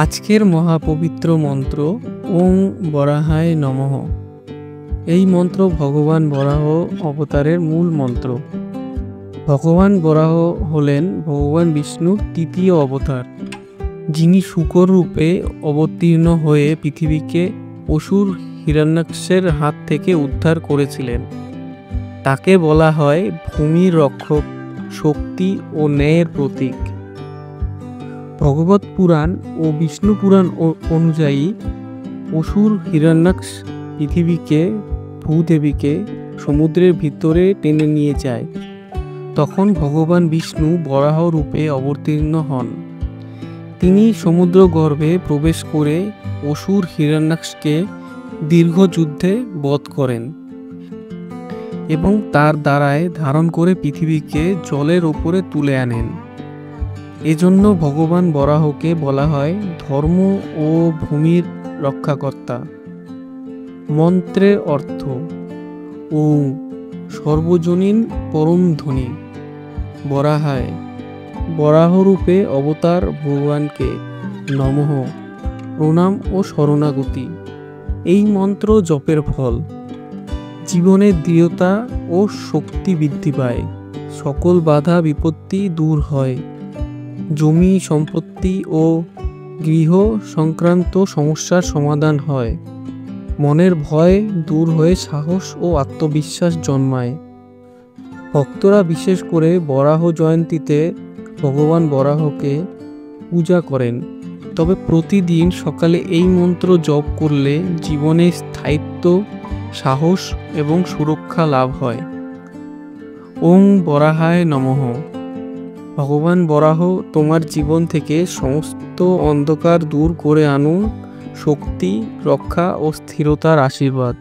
আজকের মহাপবিত্র মন্ত্র ওং বরাহায় নমঃ। এই মন্ত্র ভগবান বরাহ অবতারের মূল মন্ত্র। ভগবান বরাহ হলেন ভগবান বিষ্ণুর তৃতীয় অবতার, যিনি শূকর রূপে অবতীর্ণ হয়ে পৃথিবীকে অসুর হিরণ্যাক্ষের হাত থেকে উদ্ধার করেছিলেন। তাকে বলা হয় ভূমির রক্ষক, শক্তি ও ন্যায়ের প্রতীক। ভগবত পুরাণ ও বিষ্ণু পুরাণ অনুযায়ী অসুর হিরণ্যাক্ষ পৃথিবীকে ভূদেবীকে সমুদ্রের ভিতরে টেনে নিয়ে যায়। তখন ভগবান বিষ্ণু বরাহ রূপে অবতীর্ণ হন। তিনি সমুদ্র গর্ভে প্রবেশ করে অসুর হিরণ্যাক্ষকে দীর্ঘ যুদ্ধে বধ করেন এবং তার দ্বারায় ধারণ করে পৃথিবীকে জলের ওপরে তুলে আনেন। এজন্য ভগবান বরাহকে বলা হয় ধর্ম ও ভূমির রক্ষাকর্তা। মন্ত্রের অর্থ: ওং সর্বজনীন পরম ধ্বনি, বরাহায় বরাহরূপে অবতার ভগবানকে নমঃ প্রণাম ও শরণাগতি। এই মন্ত্র জপের ফল: জীবনের দৃঢ়তা ও শক্তি বৃদ্ধি পায়, সকল বাধা বিপত্তি দূর হয়, জমি সম্পত্তি ও গৃহ সংক্রান্ত সমস্যার সমাধান হয়, মনের ভয় দূর হয়ে সাহস ও আত্মবিশ্বাস জন্মায়। ভক্তরা বিশেষ করে বরাহ জয়ন্তীতে ভগবান বরাহকে পূজা করেন। তবে প্রতিদিন সকালে এই মন্ত্র জপ করলে জীবনে স্থায়িত্ব, সাহস এবং সুরক্ষা লাভ হয়। ওং বরাহায় নমঃ। ভগবান বরাহ তোমার জীবন থেকে সমস্ত অন্ধকার দূর করে আনুন শক্তি, রক্ষা ও স্থিরতার আশীর্বাদ।